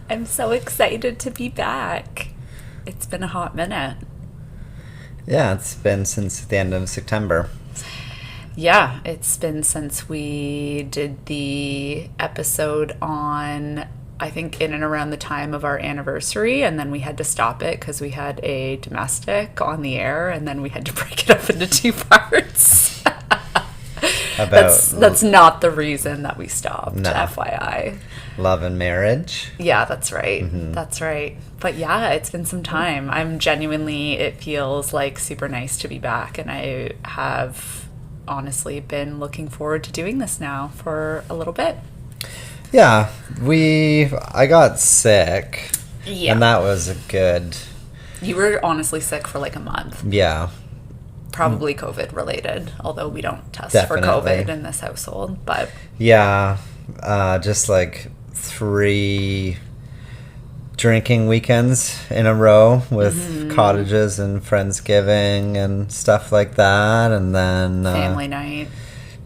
I'm so excited to be back. It's been a hot minute. Yeah, it's been since the end of September. Yeah, it's been since we did the episode on, I think, in and around the time of our anniversary, and then we had to stop it because we had a domestic on the air, and then we had to break it up into two parts. That's not the reason that we stopped, No. FYI. Love and marriage. Yeah, that's right. That's right. But yeah, it's been some time. It feels like super nice to be back, and I have honestly been looking forward to doing this now for a little bit. Yeah, I got sick. Yeah. And that was a good... You were honestly sick for like a month. Yeah. Probably COVID related, although we don't test Definitely. for COVID in this household, but... Yeah, just like 3 drinking weekends in a row with cottages and Friendsgiving and stuff like that, and then family night.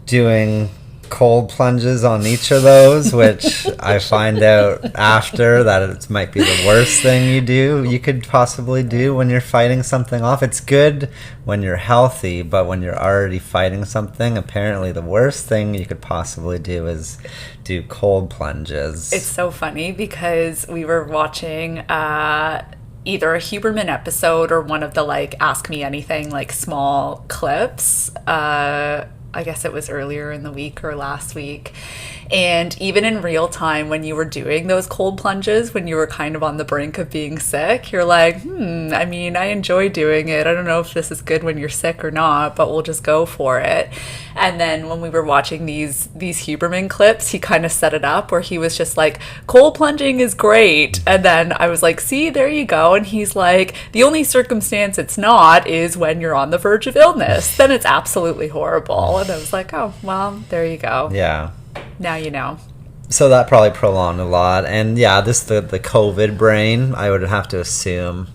Doing cold plunges on each of those, which I find out after that it might be the worst thing you could possibly do when you're fighting something off. It's good when you're healthy, but when you're already fighting something, apparently the worst thing you could possibly do is do cold plunges. It's so funny because we were watching either a Huberman episode or one of the like Ask Me Anything like small clips. I guess it was earlier in the week or last week. And even in real time, when you were doing those cold plunges, when you were kind of on the brink of being sick, you're like, I mean, I enjoy doing it. I don't know if this is good when you're sick or not, but we'll just go for it. And then when we were watching these Huberman clips, he kind of set it up where he was just like, cold plunging is great. And then I was like, see, there you go. And he's like, the only circumstance it's not is when you're on the verge of illness. Then it's absolutely horrible. And I was like, oh, well, there you go. Yeah. Now you know. So that probably prolonged a lot. And yeah, the COVID brain, I would have to assume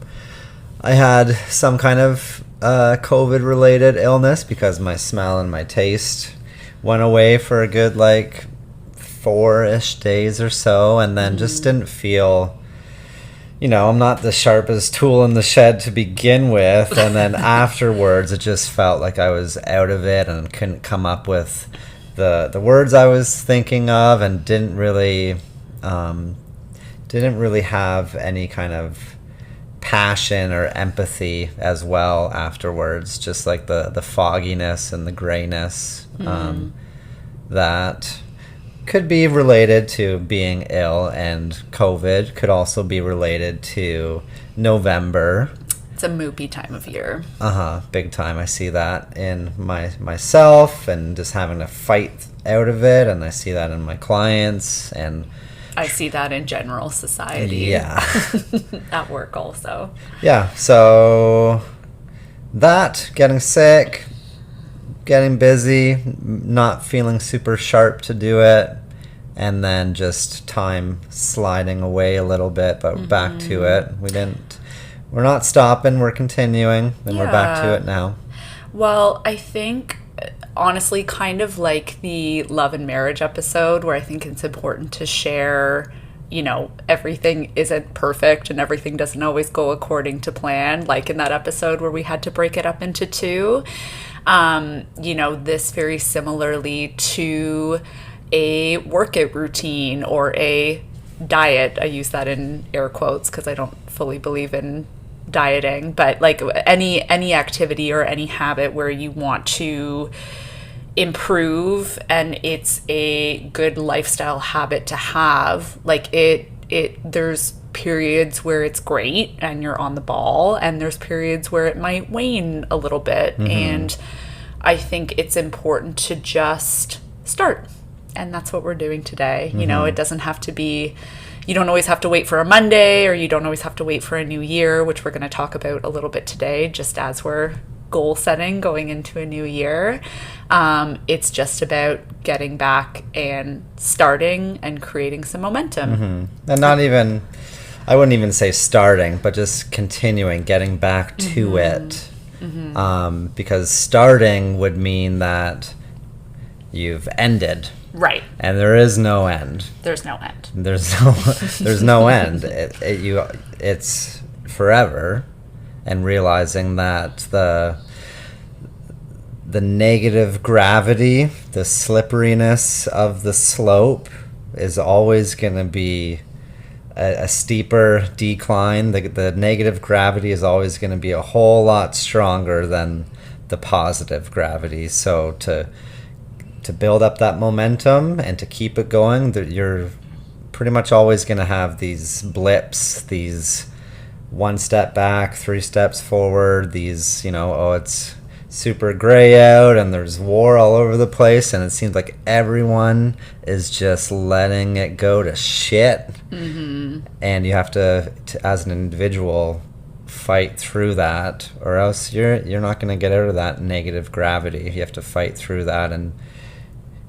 I had some kind of COVID-related illness because my smell and my taste went away for a good, 4-ish days or so, and then just didn't feel... I'm not the sharpest tool in the shed to begin with, and then afterwards it just felt like I was out of it and couldn't come up with the words I was thinking of, and didn't really have any kind of passion or empathy as well afterwards. Just like the fogginess and the grayness that could be related to being ill, and COVID could also be related to November. It's a moopy time of year. Big time. I see that in myself and just having to fight out of it, and I see that in my clients, and I see that in general society. Yeah. At work also. Yeah, so that, getting sick, getting busy, not feeling super sharp to do it, and then just time sliding away a little bit, but back to it. We're not stopping, we're continuing, and we're back to it now. Well, I think, honestly, kind of like the love and marriage episode, where I think it's important to share, everything isn't perfect and everything doesn't always go according to plan, like in that episode where we had to break it up into 2. This very similarly to a workout routine or a diet. I use that in air quotes because I don't fully believe in dieting, but like any activity or any habit where you want to improve and it's a good lifestyle habit to have, like there's periods where it's great and you're on the ball, and there's periods where it might wane a little bit. And I think it's important to just start, and that's what we're doing today. It doesn't have to be, you don't always have to wait for a Monday, or you don't always have to wait for a new year, which we're going to talk about a little bit today, just as we're goal setting going into a new year. It's just about getting back and starting and creating some momentum. And I wouldn't even say starting, but just continuing, getting back to it. Because starting would mean that you've ended Right. And there is no end. There's no end. There's no end. It's forever, and realizing that the negative gravity, the slipperiness of the slope is always going to be a steeper decline. The negative gravity is always going to be a whole lot stronger than the positive gravity. So to build up that momentum and to keep it going, you're pretty much always going to have these blips, these 1 step back, 3 steps forward, these, it's super gray out and there's war all over the place and it seems like everyone is just letting it go to shit. Mm-hmm. And you have to, as an individual, fight through that, or else you're not going to get out of that negative gravity. You have to fight through that and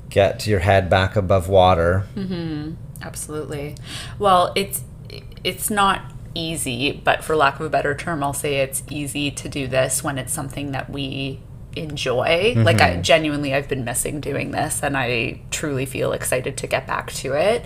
get your head back above water. Mm-hmm. Absolutely. Well, it's not easy, but for lack of a better term, I'll say it's easy to do this when it's something that we enjoy. Mm-hmm. Like, I've been missing doing this, and I truly feel excited to get back to it.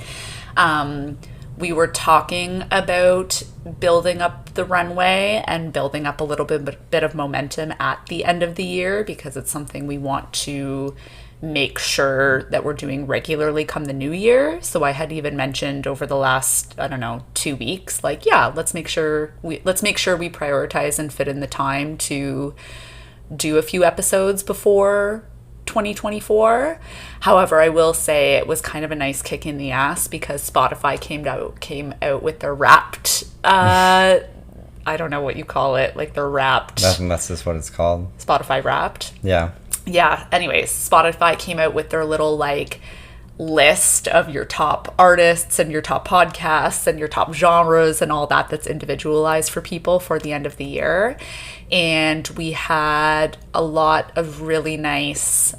We were talking about building up the runway and building up a little bit of momentum at the end of the year, because it's something we want to make sure that we're doing regularly come the new year. So I had even mentioned over the last, 2 weeks, let's make sure we prioritize and fit in the time to do a few episodes before 2024. However, I will say it was kind of a nice kick in the ass because Spotify came out with their Wrapped I don't know what you call it, like their Wrapped. That's just what it's called. Spotify Wrapped. Yeah. Anyways, Spotify came out with their little list of your top artists and your top podcasts and your top genres and all that's individualized for people for the end of the year. And we had a lot of really nice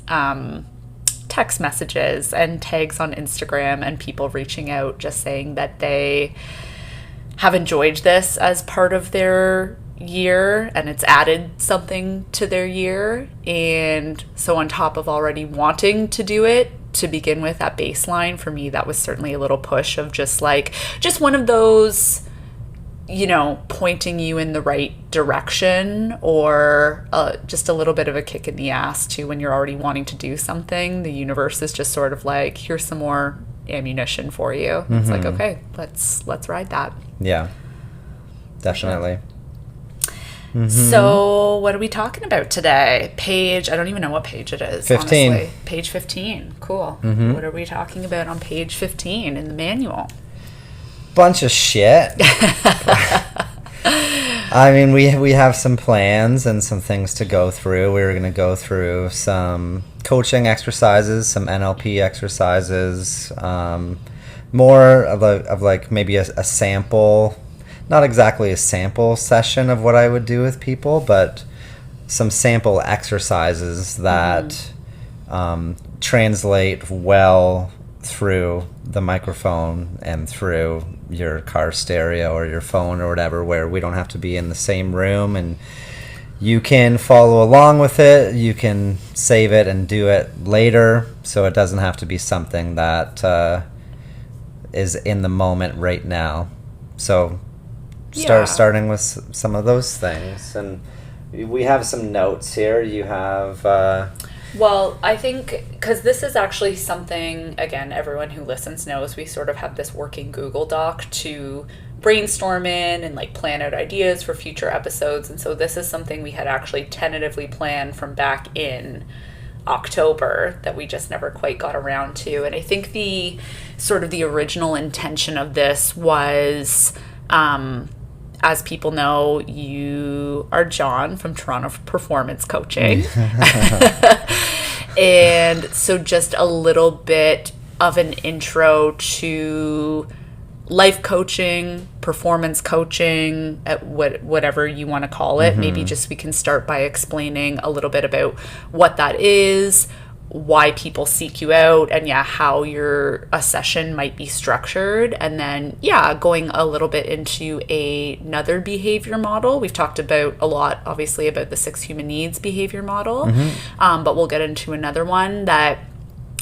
text messages and tags on Instagram and people reaching out just saying that they have enjoyed this as part of their year and it's added something to their year. And so on top of already wanting to do it to begin with at baseline, for me that was certainly a little push of just one of those, pointing you in the right direction, or just a little bit of a kick in the ass too when you're already wanting to do something. The universe is just sort of like, here's some more ammunition for you. Mm-hmm. It's like, okay, let's ride that. Yeah, definitely. Mm-hmm. So what are we talking about today? I don't even know what page it is. 15. Honestly. Page 15. Cool. Mm-hmm. What are we talking about on page 15 in the manual? Bunch of shit. I mean, we have some plans and some things to go through. We're going to go through some coaching exercises, some NLP exercises, more of maybe a sample. Not exactly a sample session of what I would do with people, but some sample exercises that translate well through the microphone and through your car stereo or your phone or whatever, where we don't have to be in the same room and you can follow along with it. You can save it and do it later, so it doesn't have to be something that is in the moment right now. So starting with some of those things, and we have some notes here. You have well, I think because this is actually something, again, everyone who listens knows we sort of have this working Google Doc to brainstorm in and plan out ideas for future episodes, and so this is something we had actually tentatively planned from back in October that we just never quite got around to. And I think the original intention of this was, as people know, you are John from Toronto Performance Coaching. And so just a little bit of an intro to life coaching, performance coaching, whatever you want to call it. Mm-hmm. Maybe just we can start by explaining a little bit about what that is, why people seek you out, and how a session might be structured, and then going a little bit into another behavior model. We've talked about a lot, obviously, about the 6 human needs behavior model, but we'll get into another one that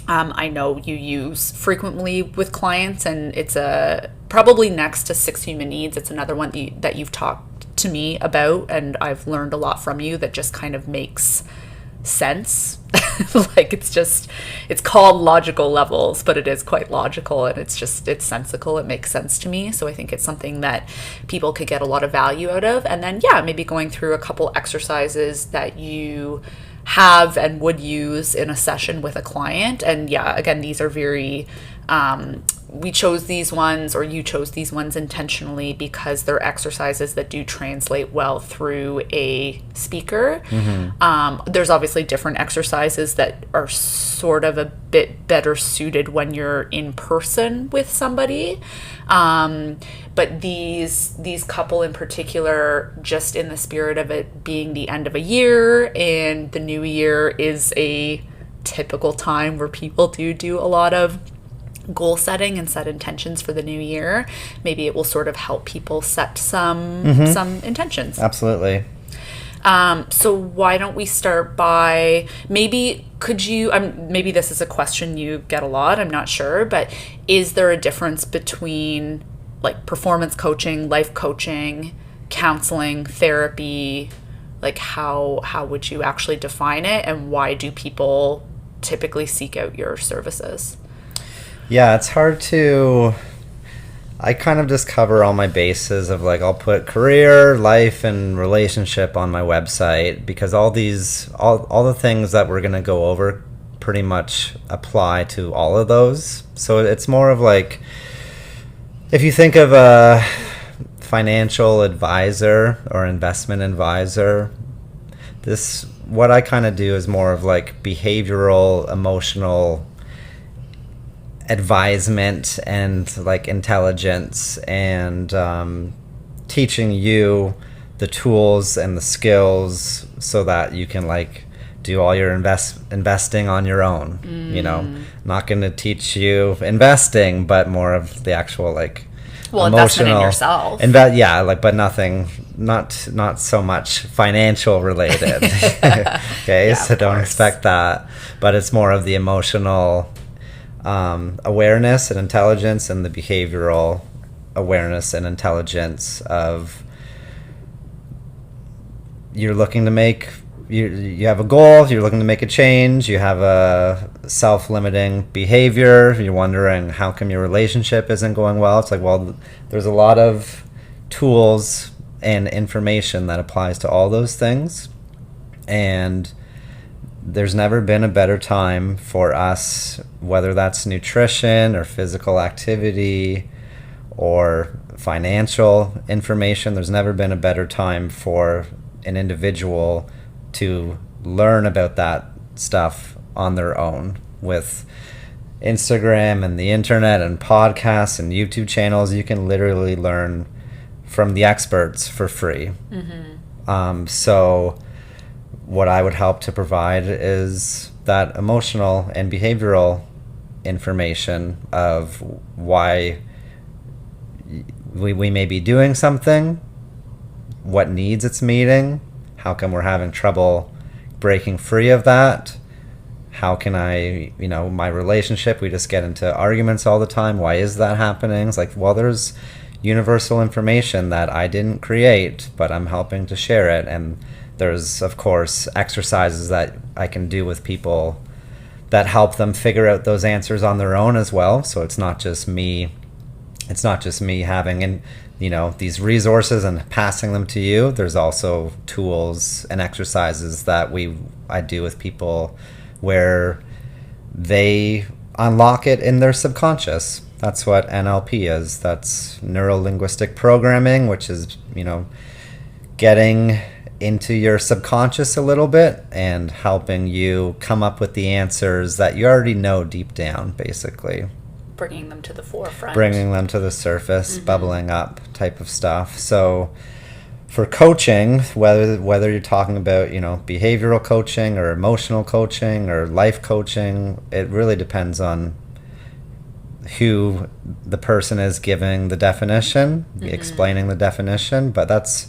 I know you use frequently with clients, and it's a probably next to Six Human Needs. It's another one that you've talked to me about, and I've learned a lot from you that just kind of makes sense. Like it's called Logical Levels, but it is quite logical, and it's sensical. It makes sense to me. So I think it's something that people could get a lot of value out of. And then, yeah, maybe going through a couple exercises that you have and would use in a session with a client. And yeah, again, these are very, we chose these ones, or you chose these ones intentionally because they're exercises that do translate well through a speaker. There's obviously different exercises that are sort of a bit better suited when you're in person with somebody. But these couple in particular, just in the spirit of it being the end of a year, and the new year is a typical time where people do a lot of goal setting and set intentions for the new year. Maybe it will sort of help people set some intentions. Absolutely. So why don't we start by, maybe could you, maybe this is a question you get a lot, I'm not sure, but is there a difference between like performance coaching, life coaching, counseling, therapy? Like how would you actually define it, and why do people typically seek out your services? Yeah, it's hard to... I kind of just cover all my bases of like, I'll put career, life, and relationship on my website, because all the things that we're going to go over pretty much apply to all of those. So it's more of like, if you think of a financial advisor or investment advisor, what I kind of do is more of like behavioral, emotional advisement and like intelligence, and teaching you the tools and the skills so that you can like do all your investing on your own. You know, not going to teach you investing, but more of the actual like investment in yourself. But nothing, not so much financial related. Okay, so don't expect that. But it's more of the emotional awareness and intelligence, and the behavioral awareness and intelligence of you're looking to make, you have a goal, you're looking to make a change, you have a self-limiting behavior, you're wondering how come your relationship isn't going well. It's like, well, there's a lot of tools and information that applies to all those things, and there's never been a better time for us, whether that's nutrition or physical activity or financial information, there's never been a better time for an individual to learn about that stuff on their own. With Instagram and the internet and podcasts and YouTube channels, you can literally learn from the experts for free. So what I would help to provide is that emotional and behavioral information of why we may be doing something, what needs it's meeting, how come we're having trouble breaking free of that, how can I, my relationship, we just get into arguments all the time, why is that happening? It's like, well, there's universal information that I didn't create, but I'm helping to share it. And there's, of course, exercises that I can do with people that help them figure out those answers on their own as well. So it's not just me having these resources and passing them to you. There's also tools and exercises that I do with people where they unlock it in their subconscious. That's what NLP is. That's neuro-linguistic programming, which is, getting into your subconscious a little bit and helping you come up with the answers that you already know deep down, basically. Bringing them to the forefront. Bringing them to the surface, bubbling up type of stuff. So for coaching, whether you're talking about, behavioral coaching or emotional coaching or life coaching, it really depends on who the person is giving the definition, explaining the definition. But that's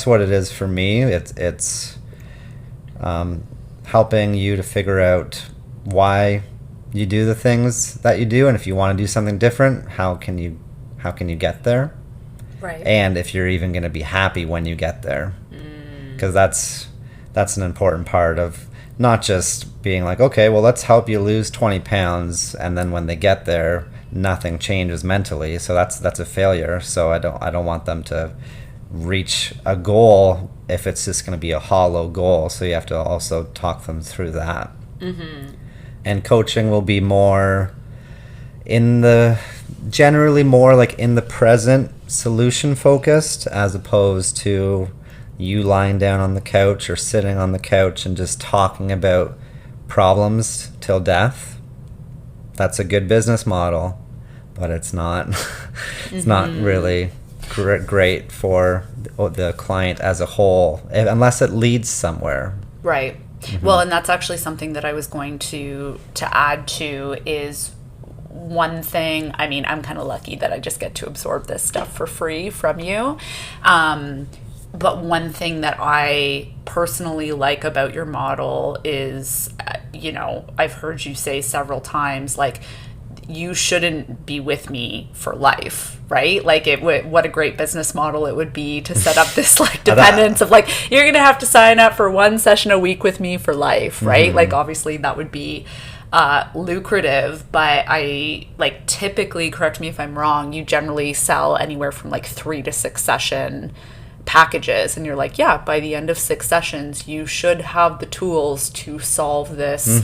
what it is for me. It's helping you to figure out why you do the things that you do, and if you want to do something different, how can you get there? Right. And if you're even going to be happy when you get there. Because that's an important part of not just being like, okay, well, let's help you lose 20 pounds, and then when they get there, nothing changes mentally. So that's a failure. So I don't want them to reach a goal if it's just going to be a hollow goal. So you have to also talk them through that. And coaching will be more generally more like in the present, solution focused, as opposed to you lying down on the couch or sitting on the couch and just talking about problems till death. That's a good business model, but it's not it's not really great for the client as a whole, unless it leads somewhere. Right. Well, and that's actually something that I was going to add to is one thing. I mean, I'm kind of lucky that I just get to absorb this stuff for free from you. But one thing that I personally like about your model is, I've heard you say several times, like, you shouldn't be with me for life, right? Like, what a great business model it would be to set up this like dependence of like, you're going to have to sign up for one session a week with me for life, right? Like, obviously that would be lucrative, but I like typically, correct me if I'm wrong, you generally sell anywhere from like 3 to 6 session packages, and you're like, yeah, by the end of 6 sessions you should have the tools to solve this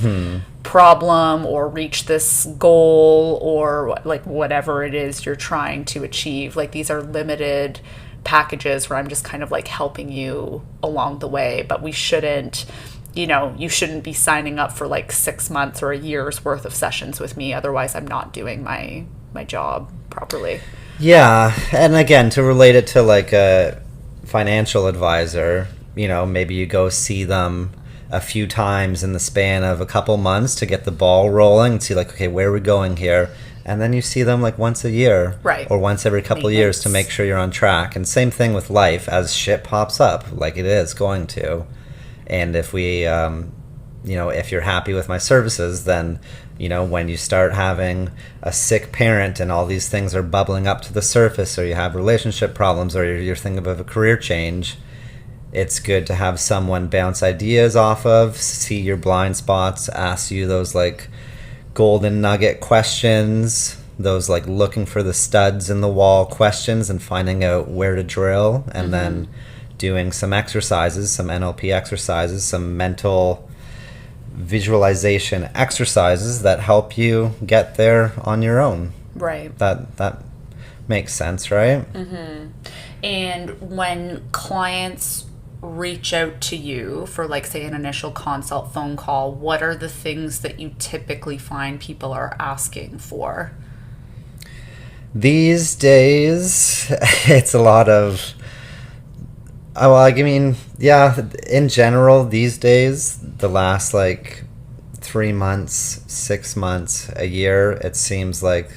problem or reach this goal, or like whatever it is you're trying to achieve. Like, these are limited packages where I'm just kind of like helping you along the way, but we shouldn't, you shouldn't be signing up for like 6 months or a year's worth of sessions with me. Otherwise I'm not doing my job properly. Yeah. And again, to relate it to like a financial advisor, maybe you go see them a few times in the span of a couple months to get the ball rolling and see like, okay, where are we going here? And then you see them like once a year, right, or once every couple of years to make sure you're on track. And same thing with life, as shit pops up, like it is going to. And if we if you're happy with my services, then when you start having a sick parent and all these things are bubbling up to the surface, or you have relationship problems, or you're thinking of a career change, it's good to have someone bounce ideas off of, see your blind spots, ask you those like golden nugget questions, those like looking for the studs in the wall questions, and finding out where to drill, and then doing some exercises, some NLP exercises, some mental visualization exercises that help you get there on your own. Right. That makes sense, right? And when clients reach out to you for like, say, an initial consult phone call, what are the things that you typically find people are asking for? These days, it's a lot of in general, these days, the last like 3 months, 6 months, a year, it seems like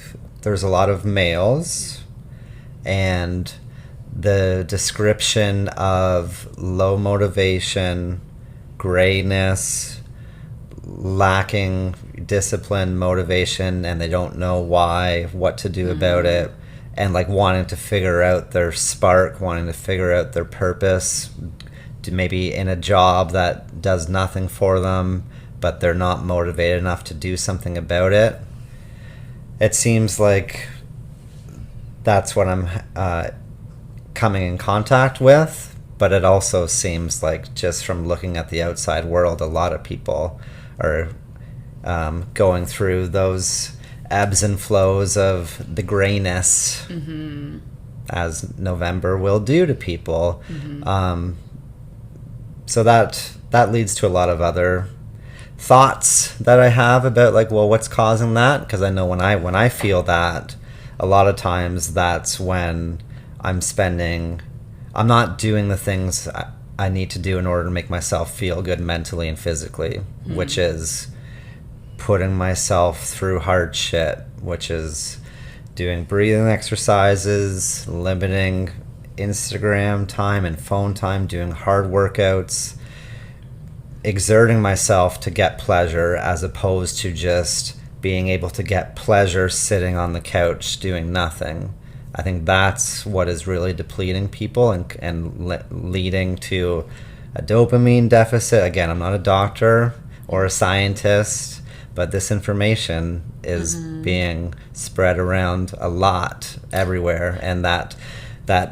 there's a lot of males, and the description of low motivation, grayness, lacking discipline, motivation, and they don't know why, what to do about it, and like wanting to figure out their spark, wanting to figure out their purpose, maybe in a job that does nothing for them, but they're not motivated enough to do something about it. It seems like that's what I'm coming in contact with, but it also seems like, just from looking at the outside world, a lot of people are going through those ebbs and flows of the grayness, as November will do to people. So that leads to a lot of other thoughts that I have about like, well, what's causing that? Because I know when I feel that, a lot of times that's when I'm not doing the things I need to do in order to make myself feel good mentally and physically, which is putting myself through hard shit, which is doing breathing exercises, limiting Instagram time and phone time, doing hard workouts, exerting myself to get pleasure, as opposed to just being able to get pleasure sitting on the couch doing nothing. I think that's what is really depleting people and leading to a dopamine deficit. Again, I'm not a doctor or a scientist, but this information is being spread around a lot everywhere, and that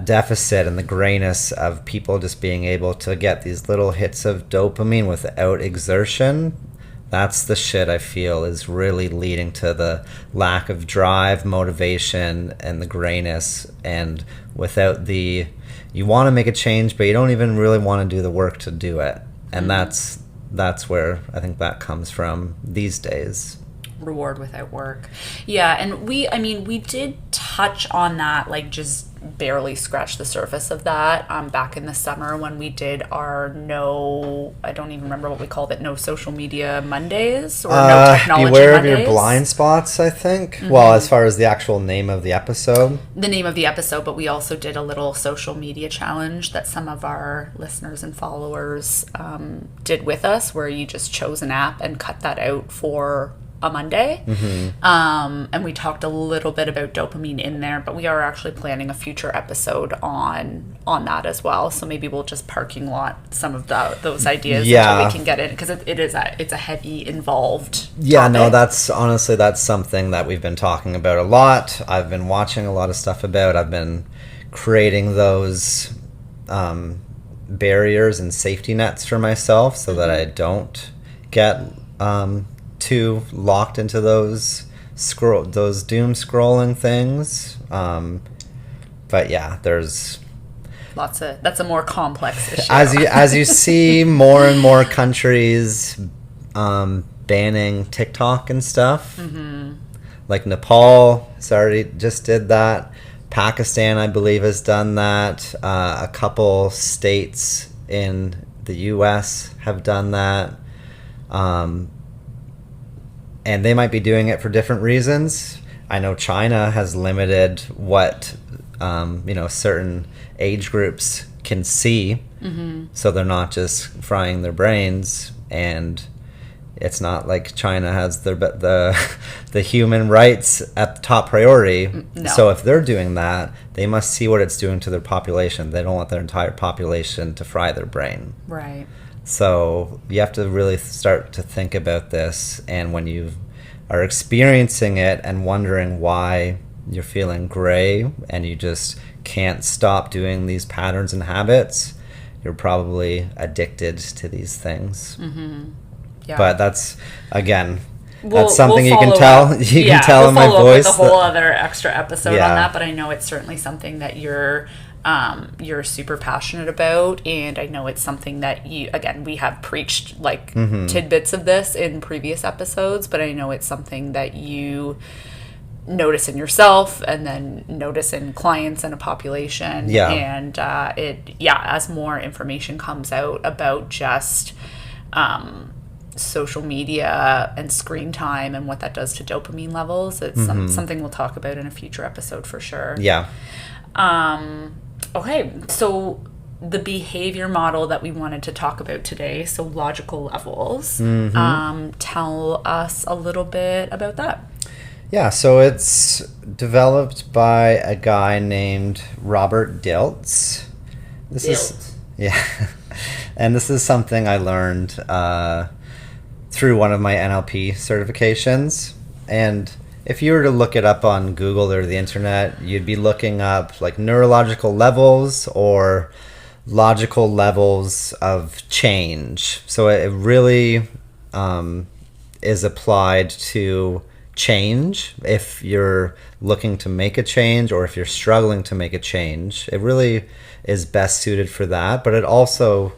deficit and the grayness of people just being able to get these little hits of dopamine without exertion, that's the shit I feel is really leading to the lack of drive, motivation, and the grayness. And without you want to make a change, but you don't even really want to do the work to do it. And that's where I think that comes from these days. Reward without work. Yeah, and we did touch on that, like just barely scratch the surface of that back in the summer when we did our I don't even remember what we called it, no social media Mondays or no technology beware Mondays. of your blind spots, I think. Well, as far as the actual name of the episode. The name of the episode, but we also did a little social media challenge that some of our listeners and followers did with us, where you just chose an app and cut that out for a Monday. And we talked a little bit about dopamine in there, but we are actually planning a future episode on that as well. So maybe we'll just parking lot some of those ideas until we can get in, because it's a heavy, involved topic. No, that's something that we've been talking about a lot. I've been watching a lot of stuff about. I've been creating those barriers and safety nets for myself so that I don't get too locked into those doom scrolling things. But yeah, there's that's a more complex issue. As you see more and more countries banning TikTok and stuff. Like Nepal just did that. Pakistan, I believe, has done that. A couple states in the US have done that. And they might be doing it for different reasons. I know China has limited what certain age groups can see, so they're not just frying their brains. And it's not like China has the human rights at the top priority. No. So if they're doing that, they must see what it's doing to their population. They don't want their entire population to fry their brain. Right. So you have to really start to think about this, and when you are experiencing it and wondering why you're feeling gray and you just can't stop doing these patterns and habits, you're probably addicted to these things. Yeah. But that's, again, that's something you can tell. You can tell in my voice. With a whole other extra episode on that, but I know it's certainly something that you're super passionate about, and I know it's something that we have preached like tidbits of this in previous episodes, but I know it's something that you notice in yourself and then notice in clients and a population. And as more information comes out about just social media and screen time and what that does to dopamine levels, it's something we'll talk about in a future episode for sure. Okay, so the behavior model that we wanted to talk about today, so logical levels, tell us a little bit about that. Yeah, so it's developed by a guy named Robert Dilts. And this is something I learned through one of my NLP certifications. And if you were to look it up on Google or the internet, you'd be looking up like neurological levels or logical levels of change. So it really is applied to change. If you're looking to make a change or if you're struggling to make a change, it really is best suited for that. But it also,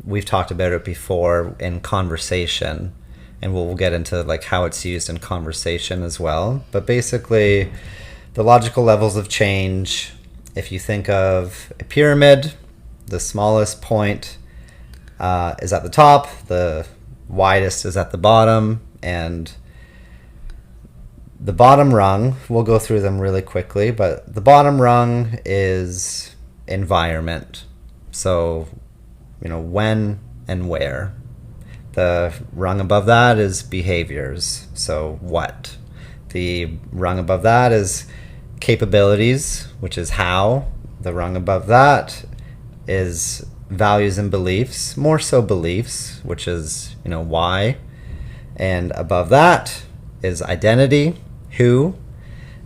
we've talked about it before in conversation, and we'll get into like how it's used in conversation as well. But basically, the logical levels of change, if you think of a pyramid, the smallest point is at the top, the widest is at the bottom, and the bottom rung, we'll go through them really quickly, but the bottom rung is environment. So, when and where. The rung above that is behaviors. So what? The rung above that is capabilities, which is how. The rung above that is values and beliefs, more so beliefs, which is, why. And above that is identity, who.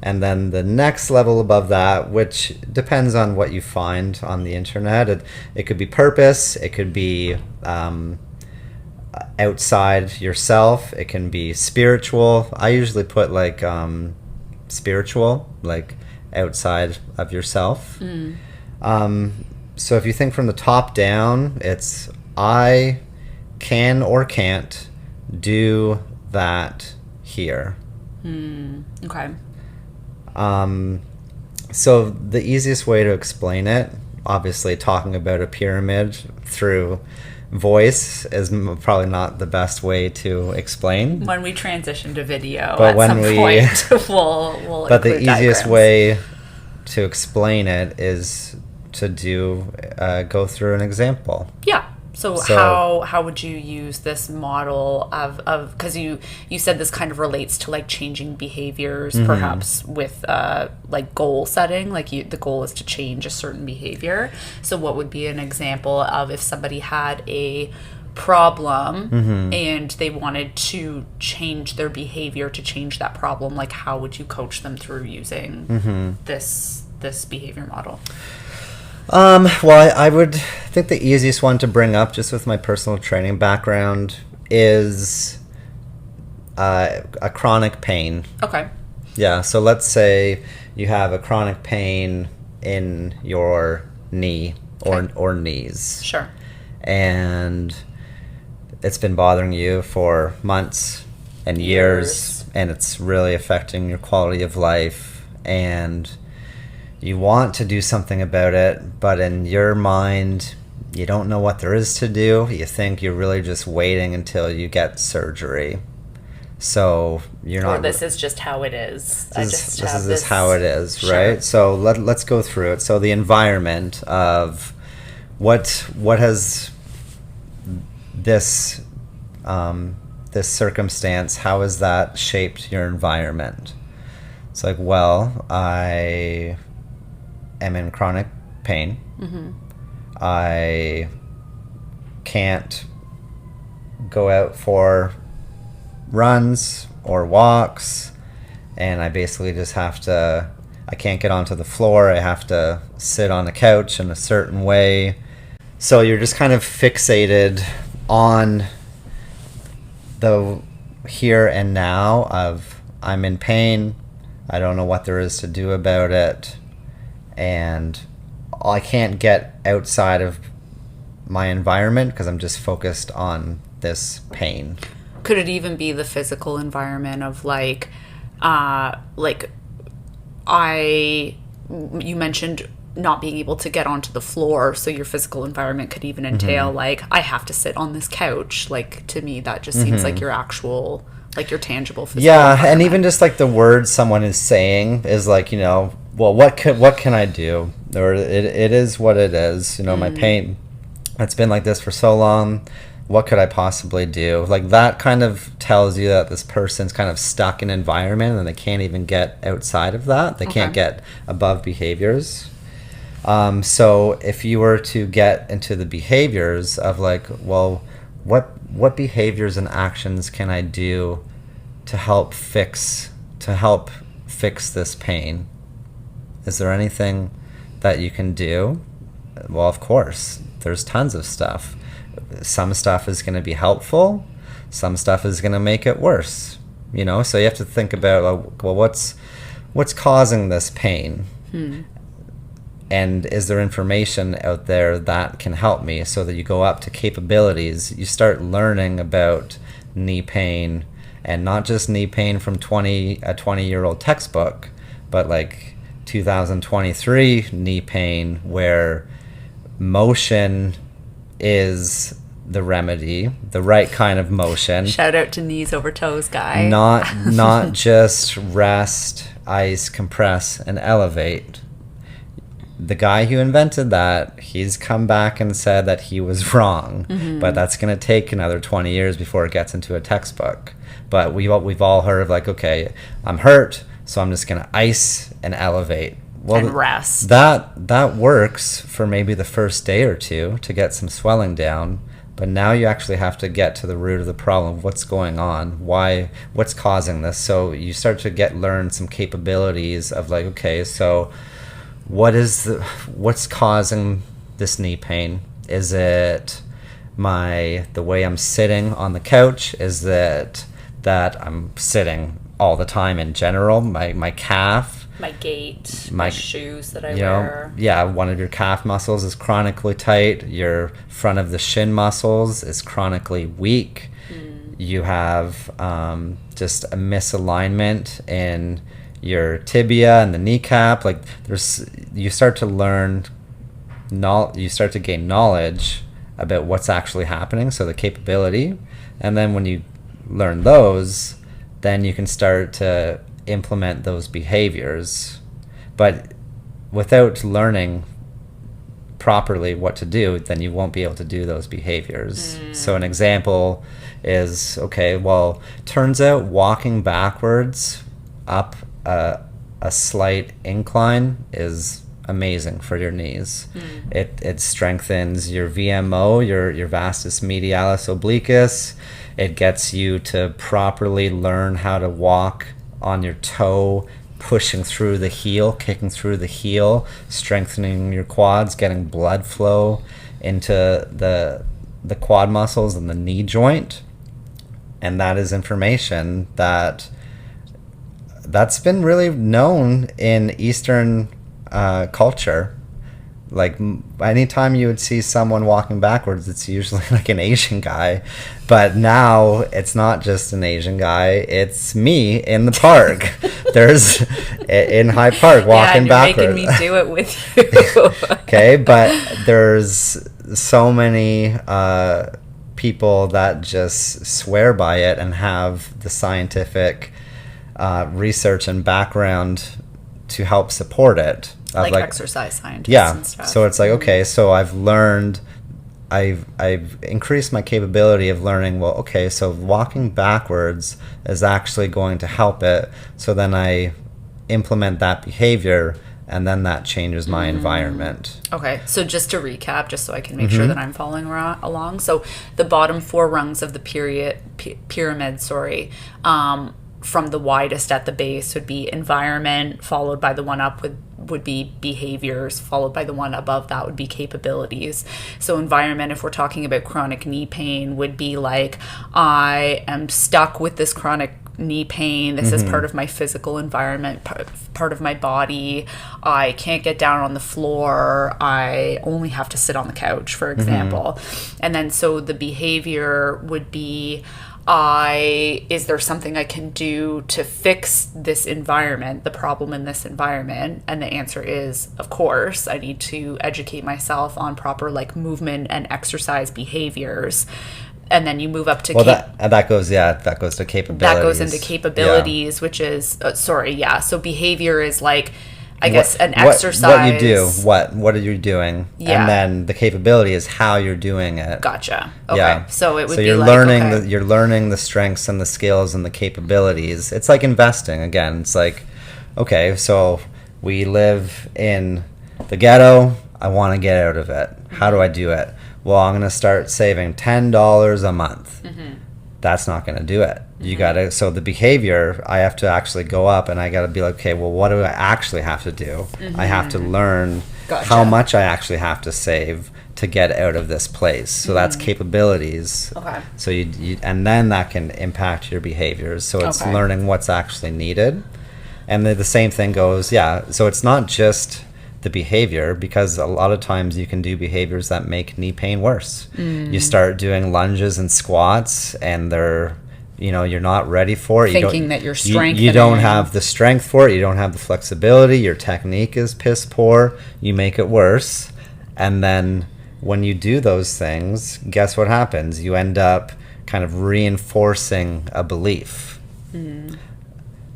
And then the next level above that, which depends on what you find on the internet, it could be purpose, it could be outside yourself, it can be spiritual. I usually put like spiritual, like outside of yourself. So if you think from the top down, it's I can or can't do that here. Okay. So the easiest way to explain it, obviously talking about a pyramid through voice is probably not the best way to explain. When we transition to video but at some point, we'll But the easiest diagrams. way to explain it is to go through an example. Yeah. So how would you use this model of because you said this kind of relates to like changing behaviors, perhaps with like goal setting, like the goal is to change a certain behavior. So what would be an example of if somebody had a problem and they wanted to change their behavior to change that problem? Like how would you coach them through using this behavior model? Well, I would think the easiest one to bring up, just with my personal training background, is a chronic pain. Okay. Yeah, so let's say you have a chronic pain in your knee or knees. Sure. And it's been bothering you for months and years, and it's really affecting your quality of life, and you want to do something about it, but in your mind, you don't know what there is to do. You think you're really just waiting until you get surgery. So you're not... Or this is just how it is. This is how it is, right? Sure. So let's go through it. So the environment of what has this circumstance, how has that shaped your environment? It's like, well, I am in chronic pain. I can't go out for runs or walks, and I basically just I can't get onto the floor. I have to sit on a couch in a certain way. So you're just kind of fixated on the here and now of I'm in pain, I don't know what there is to do about it, and I can't get outside of my environment because I'm just focused on this pain. Could it even be the physical environment of you mentioned not being able to get onto the floor, so your physical environment could even entail like, I have to sit on this couch. Like, to me, that just seems like your actual, like your tangible physical environment. And even just like the words someone is saying is like, well, what can I do? Or it is what it is. My pain, it's been like this for so long. What could I possibly do? Like that kind of tells you that this person's kind of stuck in an environment and they can't even get outside of that. They can't get above behaviors. So if you were to get into the behaviors of like, well, what behaviors and actions can I do to help fix this pain? Is there anything that you can do? Well, of course, there's tons of stuff. Some stuff is going to be helpful. Some stuff is going to make it worse. So you have to think about, well, what's causing this pain? And is there information out there that can help me? So that you go up to capabilities, you start learning about knee pain, and not just knee pain from a 20-year-old textbook, but like 2023 knee pain where motion is the remedy, the right kind of motion. Shout out to knees over toes guy. Not just rest, ice, compress, and elevate. the guy who invented that, he's come back and said that he was wrong, but that's going to take another 20 years before it gets into a textbook. But we've all heard of like, okay, I'm hurt, so I'm just going to ice and elevate. Well, and rest. That works for maybe the first day or two to get some swelling down, but now you actually have to get to the root of the problem. What's going on? What's causing this? So you start to learn some capabilities of like, okay, so what's causing this knee pain? Is it the way I'm sitting on the couch? Is it that I'm sitting all the time in general? My calf? My gait, my shoes that I wear. One of your calf muscles is chronically tight. Your front of the shin muscles is chronically weak. You have just a misalignment in your tibia and the kneecap. Like you start to gain knowledge about what's actually happening, so the capability. And then when you learn those, then you can start to implement those behaviors. But without learning properly what to do, then you won't be able to do those behaviors. So an example is, okay, well, turns out walking backwards up a slight incline is amazing for your knees. It strengthens your VMO, your vastus medialis obliquus. It gets you to properly learn how to walk on your toe, pushing through the heel, kicking through the heel, strengthening your quads, getting blood flow into the quad muscles and the knee joint. And that is information that's been really known in Eastern culture. Like anytime you would see someone walking backwards, it's usually like an Asian guy. But now it's not just an Asian guy, it's me in the park. There's in Hyde Park walking backwards. You're making me do it with you. Okay, but there's so many people that just swear by it and have the scientific research and background to help support it. Like exercise scientists and stuff. So it's like, okay, so I've increased my capability of learning, well, okay, so walking backwards is actually going to help it. So then I implement that behavior, and then that changes my environment. Okay, so just to recap, just so I can make sure that I'm following along. So the bottom four rungs of the pyramid, from the widest at the base would be environment, followed by the one up would be behaviors, followed by the one above that would be capabilities. So environment, if we're talking about chronic knee pain, would be like, I am stuck with this chronic knee pain. This is part of my physical environment, part of my body. I can't get down on the floor. I only have to sit on the couch, for example. And then so the behavior would be, is there something I can do to fix this environment, the problem in this environment? And the answer is, of course, I need to educate myself on proper like movement and exercise behaviors. And then you move up to that goes to capabilities. That goes into capabilities, which is so behavior is like, I guess an exercise. What you do, what are you doing? Yeah. And then the capability is how you're doing it. Gotcha. Okay. Yeah. So it would be you're like, learning you're learning the strengths and the skills and the capabilities. It's like investing again. It's like, okay, so we live in the ghetto. I want to get out of it. How do I do it? Well, I'm going to start saving $10 a month. That's not going to do it. You got to, so the behavior, I have to actually go up and I got to be like, okay, well, what do I actually have to do? I have to learn how much I actually have to save to get out of this place. So that's capabilities. Okay. So you and then that can impact your behaviors. So it's learning what's actually needed. And the same thing goes, so it's not just the behavior, because a lot of times you can do behaviors that make knee pain worse. You start doing lunges and squats and they're, you're not ready for it. Thinking that you're strengthening. You don't have the strength for it. You don't have the flexibility. Your technique is piss poor. You make it worse. And then when you do those things, guess what happens? You end up kind of reinforcing a belief.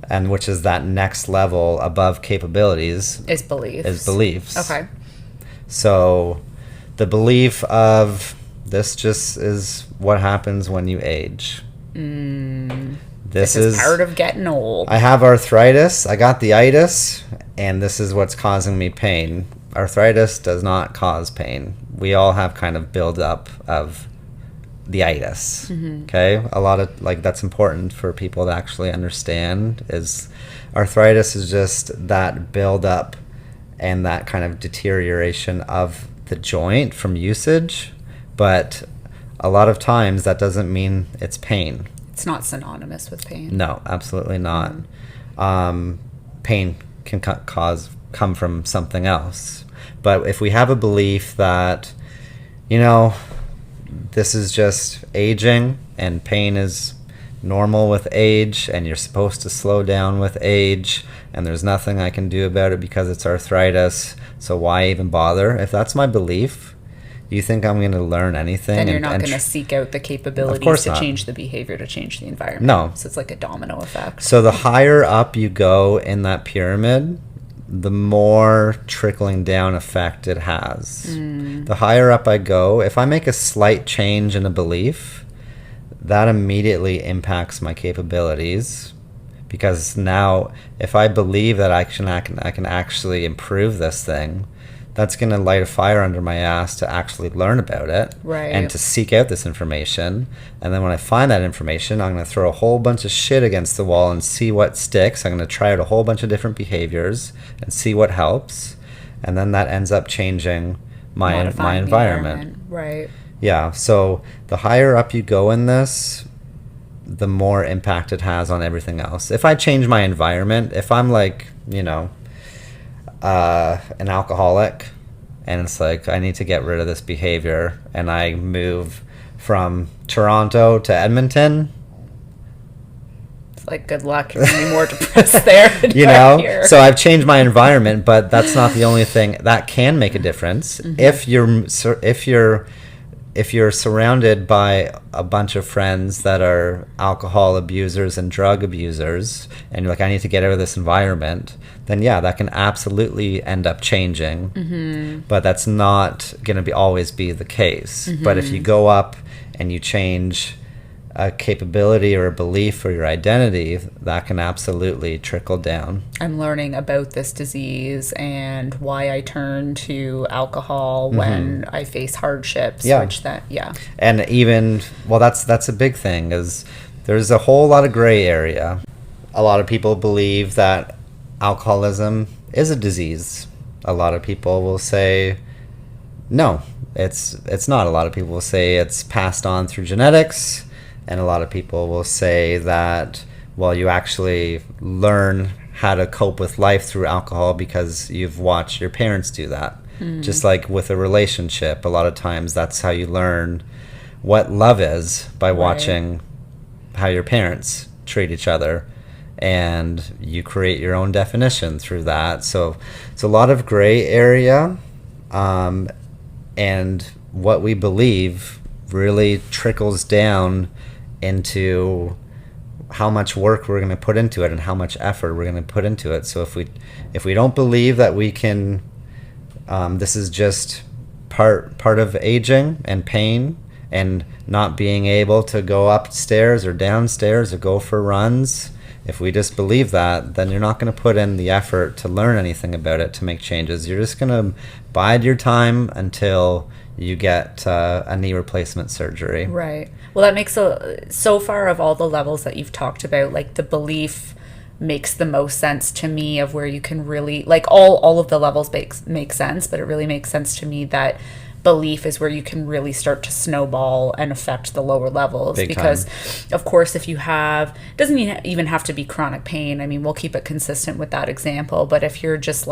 And which is that next level above capabilities is beliefs. Is beliefs. Okay. So the belief of this just is what happens when you age. This is part of getting old. I have arthritis. I got the itis, and this is what's causing me pain. Arthritis does not cause pain. We all have kind of buildup of the itis. Okay, a lot of that's important for people to actually understand. Is arthritis is just that buildup and that kind of deterioration of the joint from usage, but a lot of times that doesn't mean it's pain. It's not synonymous with pain. No, absolutely not. Pain can come from something else. But if we have a belief that, this is just aging and pain is normal with age and you're supposed to slow down with age and there's nothing I can do about it because it's arthritis, so why even bother? If that's my belief, do you think I'm going to learn anything? Then you're not going to seek out the capabilities to change the behavior, to change the environment. No. So it's like a domino effect. So the higher up you go in that pyramid, the more trickling down effect it has. The higher up I go, if I make a slight change in a belief, that immediately impacts my capabilities, because now if I believe that I can actually improve this thing, that's going to light a fire under my ass to actually learn about it, right, and to seek out this information. And then when I find that information, I'm going to throw a whole bunch of shit against the wall and see what sticks. I'm going to try out a whole bunch of different behaviors and see what helps, and then that ends up changing my environment. Right. Yeah, so the higher up you go in this, the more impact it has on everything else. If I change my environment, if I'm an alcoholic and it's I need to get rid of this behavior, and I move from Toronto to Edmonton, it's good luck, you're going to be more depressed there than here. So I've changed my environment, but that's not the only thing that can make a difference. If you're surrounded by a bunch of friends that are alcohol abusers and drug abusers, and you're I need to get out of this environment, then yeah, that can absolutely end up changing. But that's not going to always be the case. But if you go up and you change a capability or a belief or your identity, that can absolutely trickle down. I'm learning about this disease and why I turn to alcohol when I face hardships. Yeah. And even, that's a big thing, is there's a whole lot of gray area. A lot of people believe that alcoholism is a disease. A lot of people will say, no, it's not. A lot of people will say it's passed on through genetics. And a lot of people will say that, you actually learn how to cope with life through alcohol because you've watched your parents do that. Just like with a relationship, a lot of times that's how you learn what love is, by watching how your parents treat each other. And you create your own definition through that. So it's a lot of gray area. And what we believe really trickles down into how much work we're going to put into it and how much effort we're going to put into it. So if we don't believe that we can, this is just part of aging and pain and not being able to go upstairs or downstairs or go for runs, if we just believe that, then you're not going to put in the effort to learn anything about it, to make changes. You're just going to bide your time until you get a knee replacement surgery. Right. Well, that makes so far of all the levels that you've talked about, the belief makes the most sense to me, of where you can really, all of the levels make sense, but it really makes sense to me that belief is where you can really start to snowball and affect the lower levels. Big because time. Of course, if you have, it doesn't even have to be chronic pain. I mean, we'll keep it consistent with that example, but if you're just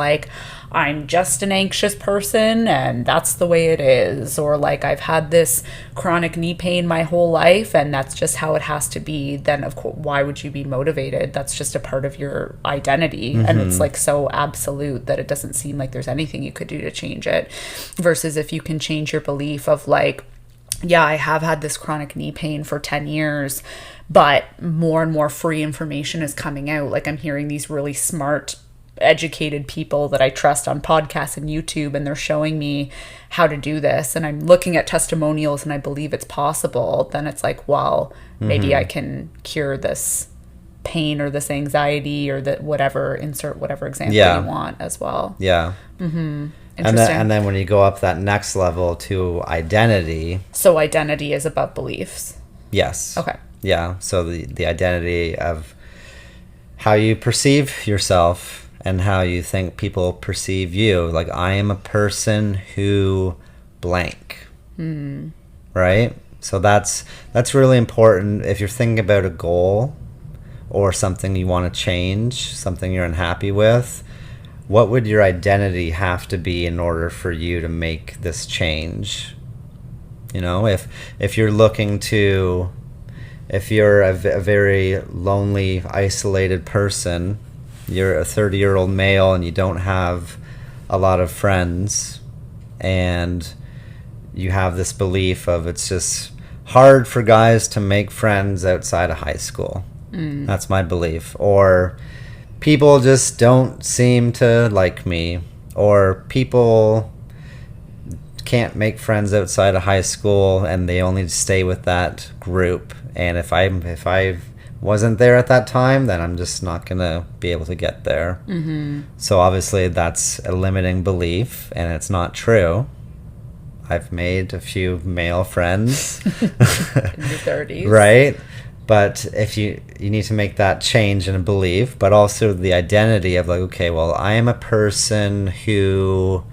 I'm just an anxious person and that's the way it is, or I've had this chronic knee pain my whole life and that's just how it has to be, then of course, why would you be motivated? That's just a part of your identity. And it's so absolute that it doesn't seem like there's anything you could do to change it, versus if you can change your belief of yeah, I have had this chronic knee pain for 10 years, but more and more free information is coming out. I'm hearing these really smart educated people that I trust on podcasts and YouTube, and they're showing me how to do this, and I'm looking at testimonials and I believe it's possible, then it's like, well, maybe I can cure this pain or this anxiety or that whatever, insert whatever example you want as well. Yeah. Interesting. And then when you go up that next level to identity. So identity is above beliefs. Yes. Okay. Yeah. So the identity of how you perceive yourself and how you think people perceive you. Like, I am a person who blank. Right? So that's really important. If you're thinking about a goal or something you want to change, something you're unhappy with, what would your identity have to be in order for you to make this change? You know, if you're looking to, if you're a very lonely, isolated person, you're a 30-year-old male and you don't have a lot of friends, and you have this belief of it's just hard for guys to make friends outside of high school. That's my belief. Or people just don't seem to like me, or people can't make friends outside of high school and they only stay with that group, and if I wasn't there at that time, then I'm just not gonna be able to get there. So obviously that's a limiting belief, and it's not true. I've made a few male friends in your 30s, right? But if you need to make that change in a belief, but also the identity of like, okay, well, I am a person who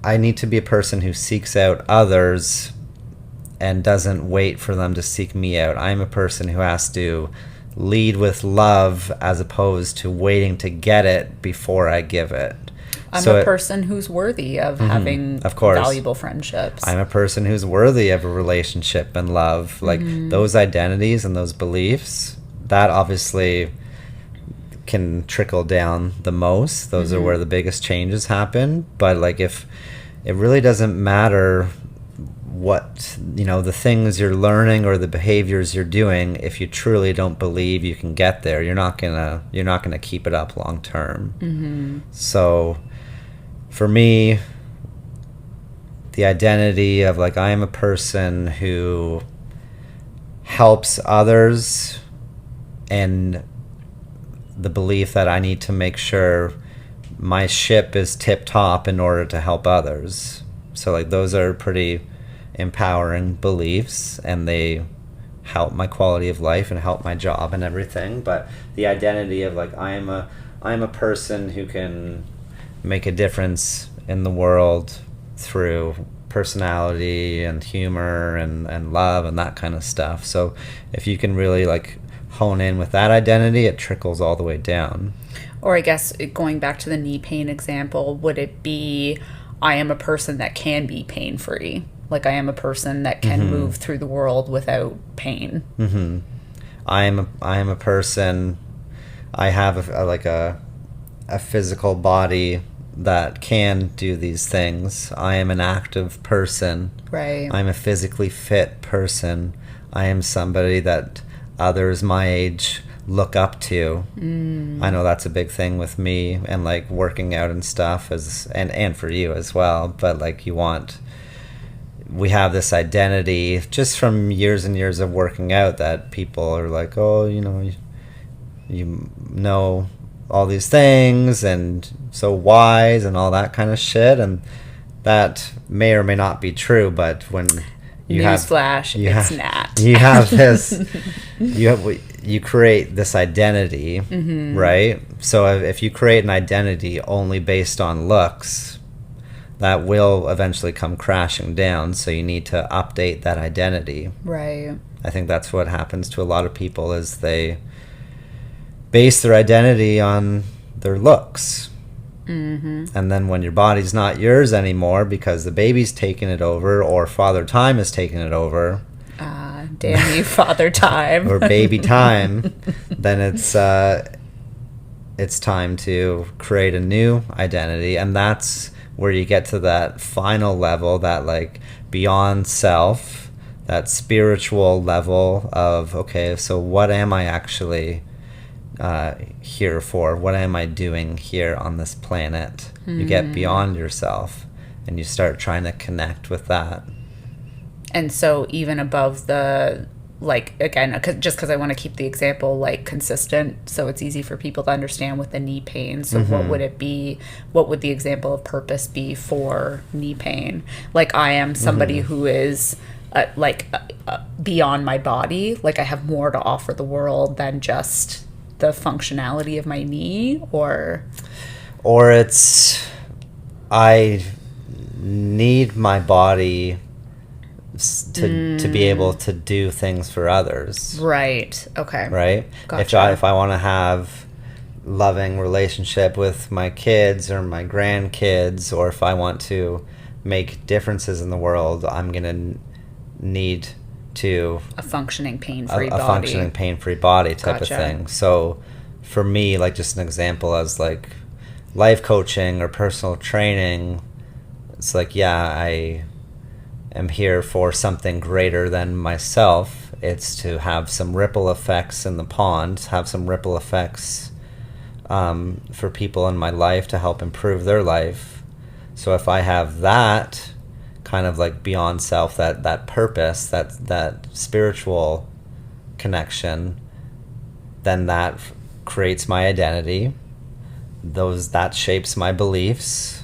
I need to be a person who seeks out others and doesn't wait for them to seek me out. I'm a person who has to lead with love as opposed to waiting to get it before I give it. I'm a person who's worthy of having valuable friendships. I'm a person who's worthy of a relationship and love. Like, those identities and those beliefs, that obviously can trickle down the most. Those are where the biggest changes happen. But like, if it really doesn't matter what, you know, the things you're learning or the behaviors you're doing, if you truly don't believe you can get there, you're not gonna keep it up long term. So for me, the identity of like, I am a person who helps others, and the belief that I need to make sure my ship is tip top in order to help others. So like, those are pretty empowering beliefs, and they help my quality of life and help my job and everything. But the identity of like, I am a person who can make a difference in the world through personality and humor and love and that kind of stuff. So if you can really like hone in with that identity, it trickles all the way down. Or I guess going back to the knee pain example, would it be, I am a person that can be pain free? Like, I am a person that can move through the world without pain. I am a person, I have a physical body that can do these things. I am an active person. Right. I'm a physically fit person. I am somebody that others my age look up to. I know that's a big thing with me, and like working out and stuff, and for you as well. But like, we have this identity just from years and years of working out that people are like, oh, you know all these things and so wise and all that kind of shit, and that may or may not be true. But when Newsflash, it's not. You have this, you create this identity, right? So if you create an identity only based on looks, that will eventually come crashing down. So you need to update that identity. Right. I think that's what happens to a lot of people, is they base their identity on their looks. And then when your body's not yours anymore because the baby's taking it over, or father time is taking it over, damn you, father time, or baby time, then it's time to create a new identity. And that's where you get to that final level, that like beyond self, that spiritual level of, okay, so what am I actually here for? What am I doing here on this planet? You get beyond yourself and you start trying to connect with that. And so even above the, like, again, just because I want to keep the example, like, consistent so it's easy for people to understand with the knee pain. So what would it be? What would the example of purpose be for knee pain? Like, I am somebody who is, beyond my body. Like, I have more to offer the world than just the functionality of my knee, or it's, I need my body to be able to do things for others. Right. Okay. Right? Gotcha. If I want to have loving relationship with my kids or my grandkids, or if I want to make differences in the world, I'm going to need to a functioning pain-free body. A functioning pain-free body type Gotcha. of thing. So for me, like, just an example as like life coaching or personal training, it's like, yeah, I am here for something greater than myself. It's to have some ripple effects in the pond, have some ripple effects for people in my life to help improve their life. So if I have that kind of like beyond self, that purpose, that spiritual connection, then that creates my identity. That shapes my beliefs.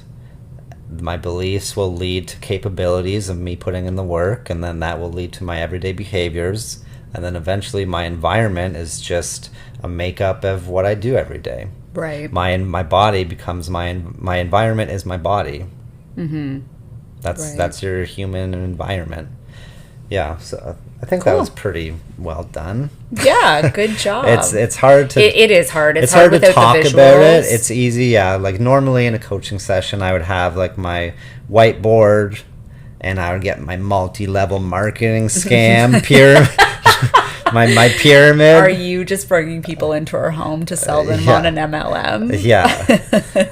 My beliefs will lead to capabilities of me putting in the work, and then that will lead to my everyday behaviors, and then eventually my environment is just a makeup of what I do every day. Right. My body becomes my environment is my body. That's your human environment. Yeah, so I think that was pretty well done. Yeah, good job. It's hard to... It is hard. It's hard to talk about it. It's easy, yeah. Like, normally in a coaching session, I would have, like, my whiteboard, and I would get my multi-level marketing scam my pyramid. Are you just bringing people into our home to sell them on an MLM? Yeah.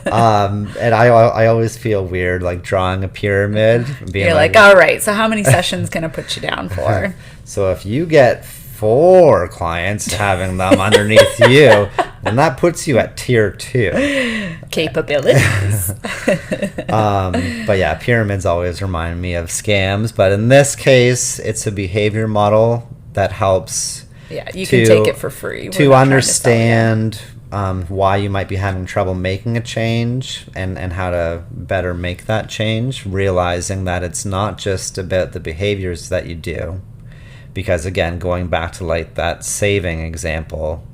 And I always feel weird, like, drawing a pyramid. You're like, all right, so how many sessions can I put you down for? So if you get 4 clients having them underneath you, then that puts you at tier 2. Capabilities. But yeah, pyramids always remind me of scams. But in this case, it's a behavior model that helps you can take it for free. To understand why you might be having trouble making a change and how to better make that change, realizing that it's not just about the behaviors that you do. Because again, going back to like that saving example,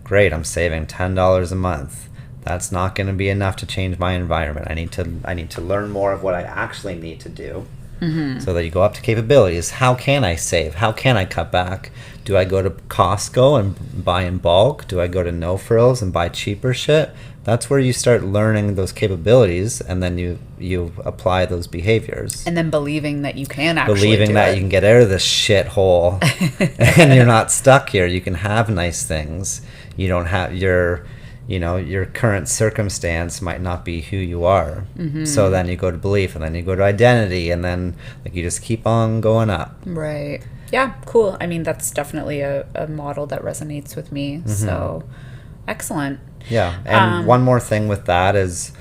great, I'm saving $10 a month. That's not going to be enough to change my environment. I need to learn more of what I actually need to do. So that you go up to capabilities. How can I save? How can I cut back? Do I go to Costco and buy in bulk? Do I go to No Frills and buy cheaper shit? That's where you start learning those capabilities, and then you apply those behaviors. And then believing that you can actually believing that you can get out of this shithole and you're not stuck here. You can have nice things. You don't have your current circumstance might not be who you are. So then you go to belief, and then you go to identity, and then like you just keep on going up. Right. Yeah, cool. I mean, that's definitely a model that resonates with me. So excellent. Yeah. And one more thing with that is,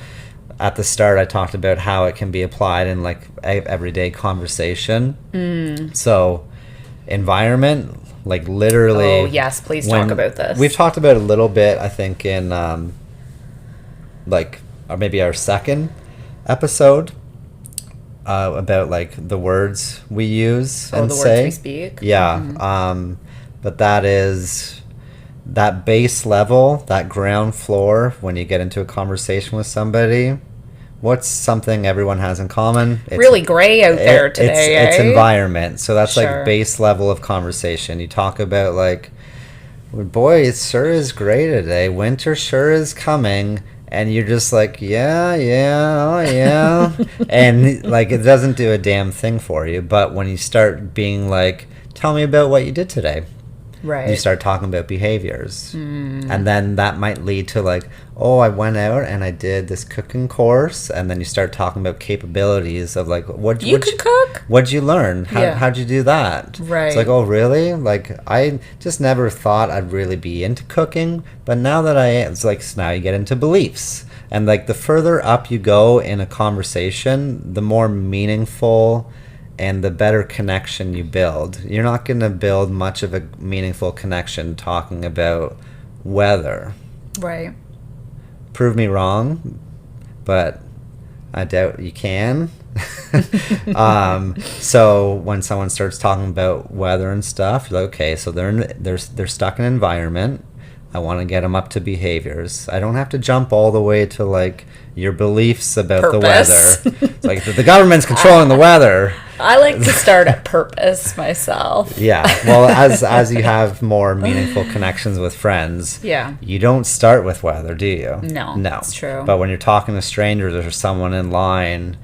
at the start I talked about how it can be applied in like everyday conversation. So environment, like literally. Oh yes, please talk about this. We've talked about it a little bit, I think, in or maybe our second episode about like the words we use and the say. words we speak. Yeah. But that is that base level, that ground floor when you get into a conversation with somebody. What's something everyone has in common? It's really gray out there today. It's environment. So that's Sure. like base level of conversation. You talk about like, boy, it sure is gray today. Winter sure is coming. And you're just like, yeah, oh yeah. And like, it doesn't do a damn thing for you. But when you start being like, tell me about what you did today. Right. You start talking about behaviors. And then that might lead to like, oh, I went out and I did this cooking course, and then you start talking about capabilities of like, what'd You could cook? What'd you learn? Yeah. How'd you do that? Right. It's like, oh, really? Like, I just never thought I'd really be into cooking, but now that I am, it's like, so now you get into beliefs. And like the further up you go in a conversation, the more meaningful and the better connection you build. You're not going to build much of a meaningful connection talking about weather. Right. Prove me wrong, but I doubt you can. So when someone starts talking about weather and stuff, you're like, okay, so they're stuck in an environment. I want to get them up to behaviors. I don't have to jump all the way to like your beliefs about the weather. It's like the government's controlling the weather. I like to start at purpose myself. Yeah. Well, as you have more meaningful connections with friends, Yeah. you don't start with weather, do you? No, that's true. But when you're talking to strangers or someone in line,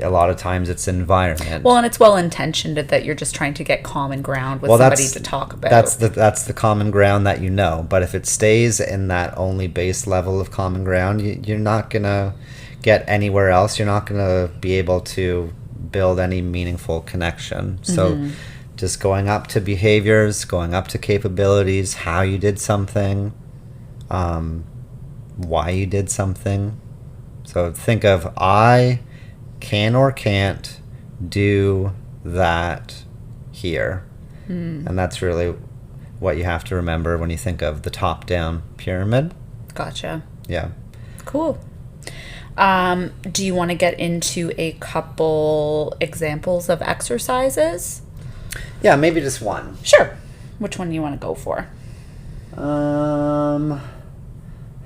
a lot of times it's environment. Well, and it's well intentioned that you're just trying to get common ground with somebody to talk about. That's the common ground that you know. But if it stays in that only base level of common ground, you're not gonna get anywhere else. You're not gonna be able to build any meaningful connection. So just going up to behaviors, going up to capabilities, how you did something, why you did something. So think of, I can or can't do that here. And that's really what you have to remember when you think of the top-down pyramid. Gotcha. Yeah. Cool. Do you want to get into a couple examples of exercises? Yeah, maybe just one. Sure. Which one do you want to go for? How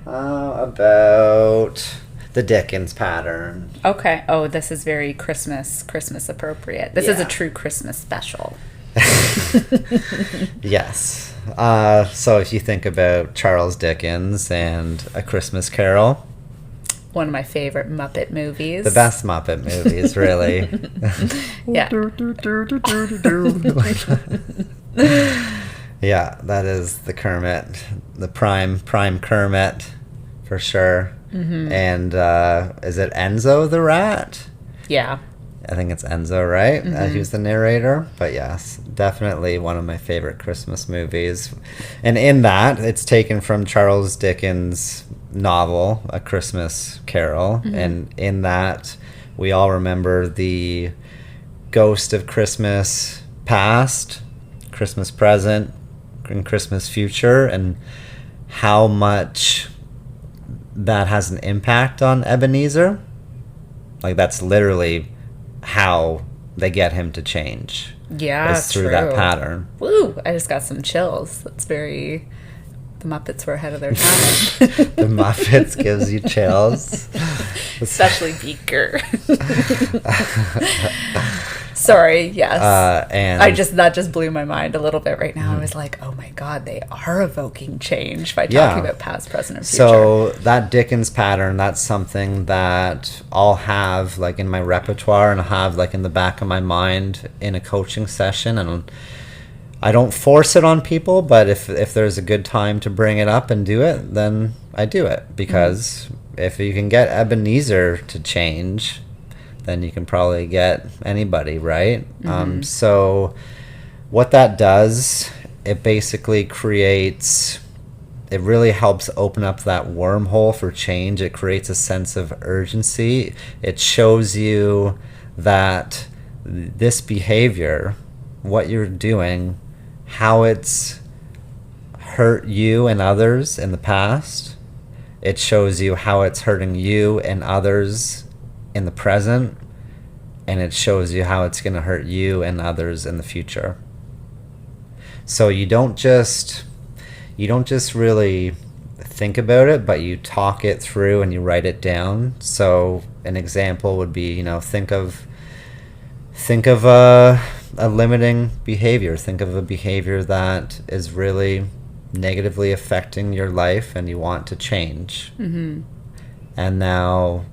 about the Dickens pattern? Okay. Oh, this is very Christmas appropriate. This is a Yeah. true Christmas special. Yes. So if you think about Charles Dickens and A Christmas Carol, One of my favorite Muppet movies. the best Muppet movies, really. Yeah. Yeah, that is the Kermit, the prime Kermit, for sure. And is it Enzo the rat? Yeah. I think it's Enzo, right? He was the narrator. But yes, definitely one of my favorite Christmas movies. And in that, it's taken from Charles Dickens' novel, A Christmas Carol. And in that, we all remember the ghost of Christmas past, Christmas present, and Christmas future, and how much that has an impact on Ebenezer. Like, that's literally how they get him to change. Yeah, is through that pattern. Woo! I just got some chills. That's very... The Muppets were ahead of their time. The Muppets gives you chills. Especially Beaker. Sorry, yes. And that just blew my mind a little bit right now. I was like, oh my God, they are evoking change by talking about past, present, and future. So that Dickens pattern, that's something that I'll have like in my repertoire and I'll have like in the back of my mind in a coaching session, and I don't force it on people, but if there's a good time to bring it up and do it, then I do it. Because if you can get Ebenezer to change, then you can probably get anybody, right? So what that does, it basically creates, it really helps open up that wormhole for change. It creates a sense of urgency. It shows you that this behavior, what you're doing, how it's hurt you and others in the past. It shows you how it's hurting you and others in the present, and it shows you how it's going to hurt you and others in the future. So you don't just really think about it, but you talk it through and you write it down. So an example would be, think of a limiting behavior. Think of a behavior that is really negatively affecting your life and you want to change. And now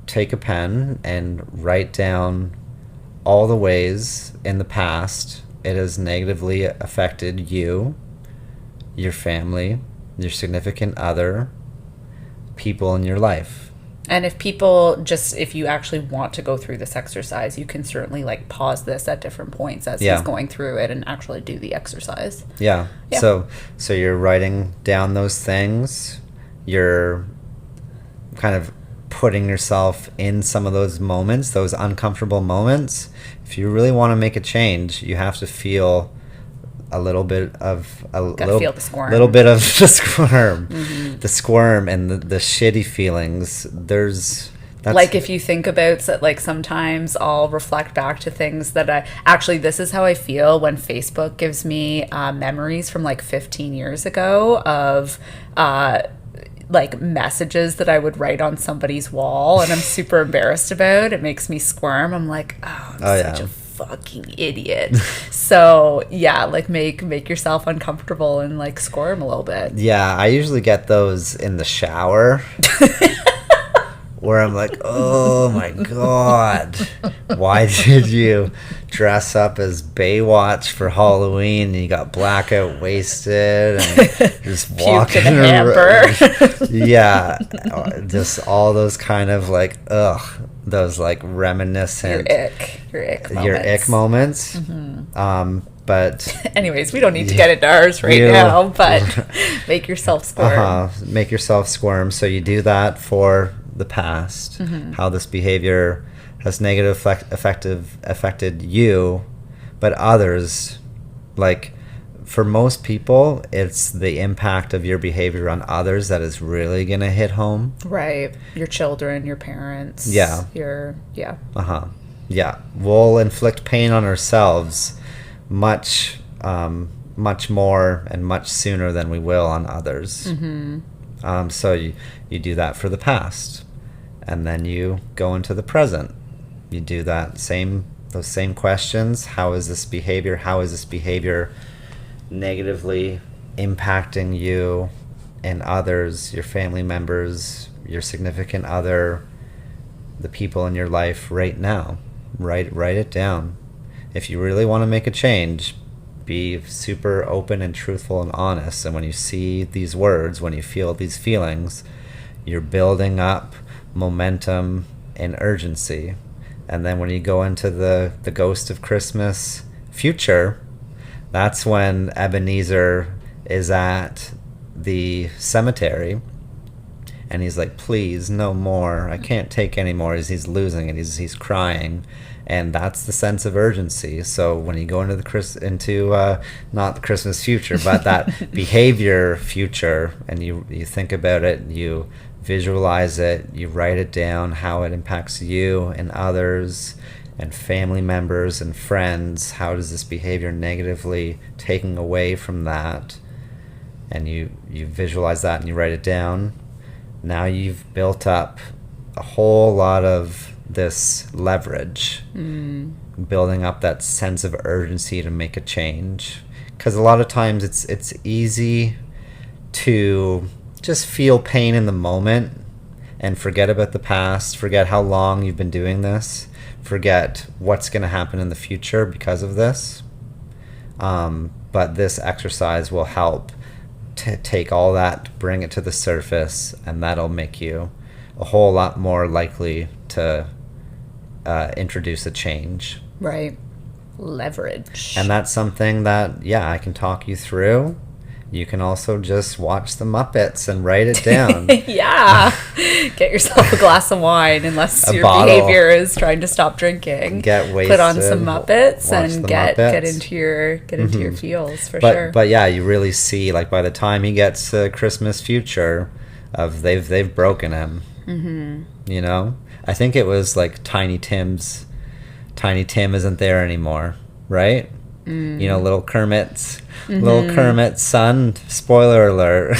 take a pen and write down all the ways in the past it has negatively affected you, your family, your significant other, people in your life. And if you actually want to go through this exercise, you can certainly like pause this at different points as he's going through it and actually do the exercise. Yeah. So you're writing down those things. You're kind of putting yourself in some of those moments, those uncomfortable moments. If you really want to make a change, you have to feel a little bit of feel the squirm. Little bit of the squirm, the squirm, and the shitty feelings. That's like if you think about that, like sometimes I'll reflect back to things that this is how I feel when Facebook gives me memories from like 15 years ago of like messages that I would write on somebody's wall, and I'm super embarrassed about. It makes me squirm. I'm like, I'm such a fucking idiot. So yeah, like make yourself uncomfortable and like squirm a little bit. Yeah, I usually get those in the shower. Where I'm like, oh my God, why did you dress up as Baywatch for Halloween? And you got blackout wasted and just walking around. Yeah, just all those kind of like, those like reminiscent. Your ick moments. Mm-hmm. But anyways, we don't need to get into ours now, but make yourself squirm. Make yourself squirm. So you do that for the past, how this behavior has affected you, but others, like for most people, it's the impact of your behavior on others that is really going to hit home. Right. Your children, your parents. Yeah. Yeah. We'll inflict pain on ourselves much more and much sooner than we will on others. So you do that for the past, and then you go into the present. You do those same questions. How is this behavior negatively impacting you and others, your family members, your significant other, the people in your life right now? Write it down. If you really want to make a change, be super open and truthful and honest. And when you see these words, when you feel these feelings, you're building up momentum and urgency. And then when you go into the ghost of Christmas future, that's when Ebenezer is at the cemetery and he's like, please, no more. I can't take any more. He's losing it. He's crying. And that's the sense of urgency. So when you go into not the Christmas future, but that behavior future, and you think about it, you visualize it, you write it down, how it impacts you and others and family members and friends. How does this behavior negatively taking away from that? And you visualize that and you write it down. Now you've built up a whole lot of this leverage, building up that sense of urgency to make a change. Because a lot of times it's easy to just feel pain in the moment and forget about the past, forget how long you've been doing this, forget what's going to happen in the future because of this. But this exercise will help to take all that, bring it to the surface, and that'll make you a whole lot more likely to introduce a change. Right. Leverage. And that's something that, I can talk you through. You can also just watch the Muppets and write it down. Yeah. Get yourself a glass of wine, unless your behavior is trying to stop drinking. Get wasted. Put on some Muppets and get into your feels for sure. But yeah, you really see, like, by the time he gets to Christmas future, they've broken him. You know? I think it was like Tiny Tim isn't there anymore, right? You know, little Kermit's son. Spoiler alert.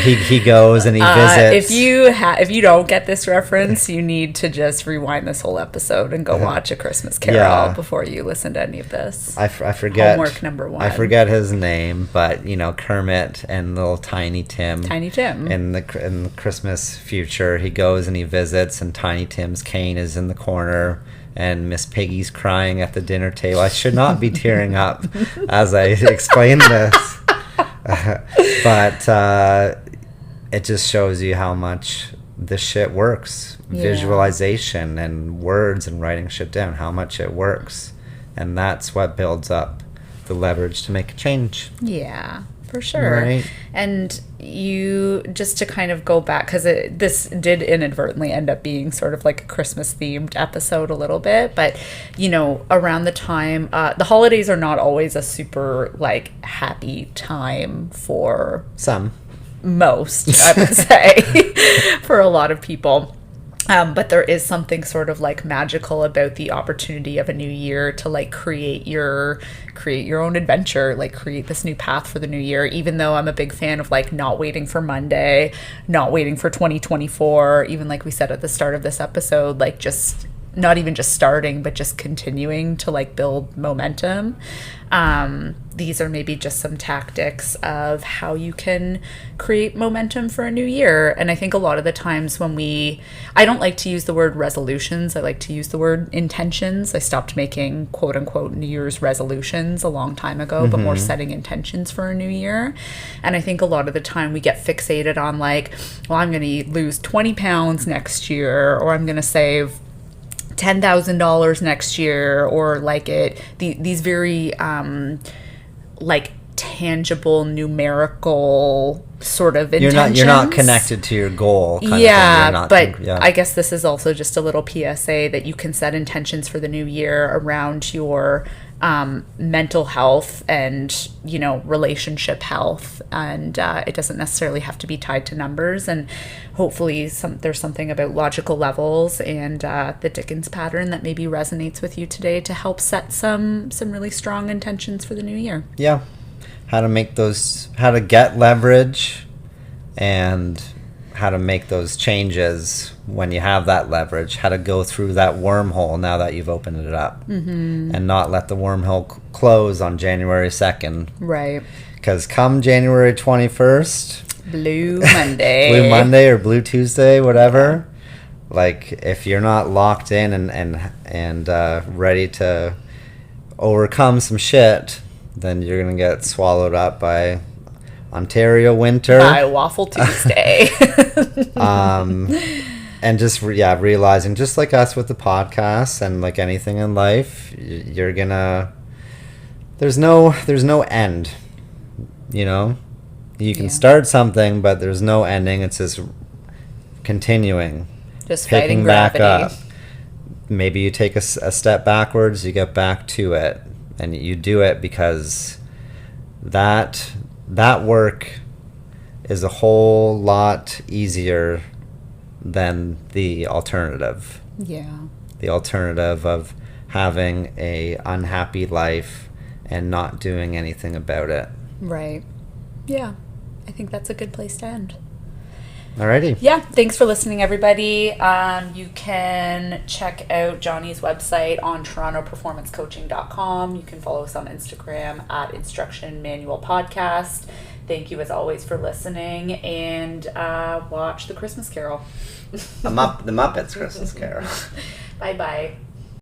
He goes and he visits. If you don't get this reference, you need to just rewind this whole episode and go watch A Christmas Carol before you listen to any of this. I forget. Homework number 1. I forget his name, but you know, Kermit and little Tiny Tim. In the Christmas future, he goes and he visits, and Tiny Tim's cane is in the corner. and Miss Piggy's crying at the dinner table. I should not be tearing up as I explain this. But it just shows you how much this shit works. Visualization and words and writing shit down, how much it works. And that's what builds up the leverage to make a change. Yeah, for sure. Right. And you, just to kind of go back, because this did inadvertently end up being sort of like a Christmas themed episode a little bit, but you know, around the time, the holidays are not always a super like happy time for most, I would say, for a lot of people. But there is something sort of like magical about the opportunity of a new year to like create your own adventure, like create this new path for the new year. Even though I'm a big fan of like not waiting for Monday, not waiting for 2024, even like we said at the start of this episode, like just not even just starting, but just continuing to like build momentum. These are maybe just some tactics of how you can create momentum for a new year. And I think a lot of the times I don't like to use the word resolutions. I like to use the word intentions. I stopped making quote unquote New Year's resolutions a long time ago, but more setting intentions for a new year. And I think a lot of the time we get fixated on like, well, I'm going to lose 20 pounds next year, or I'm going to save $10,000 next year, or like these very like tangible numerical sort of intentions. You're not connected to your goal. I guess this is also just a little PSA that you can set intentions for the new year around your mental health and, you know, relationship health, and it doesn't necessarily have to be tied to numbers. And hopefully there's something about logical levels and the Dickens pattern that maybe resonates with you today to help set some really strong intentions for the new year. Yeah, how to get leverage, and how to make those changes when you have that leverage, how to go through that wormhole now that you've opened it up, and not let the wormhole close on January 2nd. Right. Because come January 21st, Blue Monday. Blue Monday or Blue Tuesday, whatever, like if you're not locked in and ready to overcome some shit, then you're going to get swallowed up by Ontario winter. By Waffle Tuesday. And just realizing, just like us with the podcast and like anything in life, you're gonna, there's no end, you know. You can start something, but there's no ending. It's just continuing, just picking fighting back gravity. up. Maybe you take a step backwards, you get back to it, and you do it because that work is a whole lot easier than the alternative. Yeah. The alternative of having a unhappy life and not doing anything about it. Right. Yeah. I think that's a good place to end. Alrighty. Yeah. Thanks for listening, everybody. You can check out Johnny's website on torontoperformancecoaching.com. You can follow us on Instagram at Instruction Manual Podcast. Thank you, as always, for listening, and watch The Christmas Carol. The Muppets Christmas Carol. Bye-bye.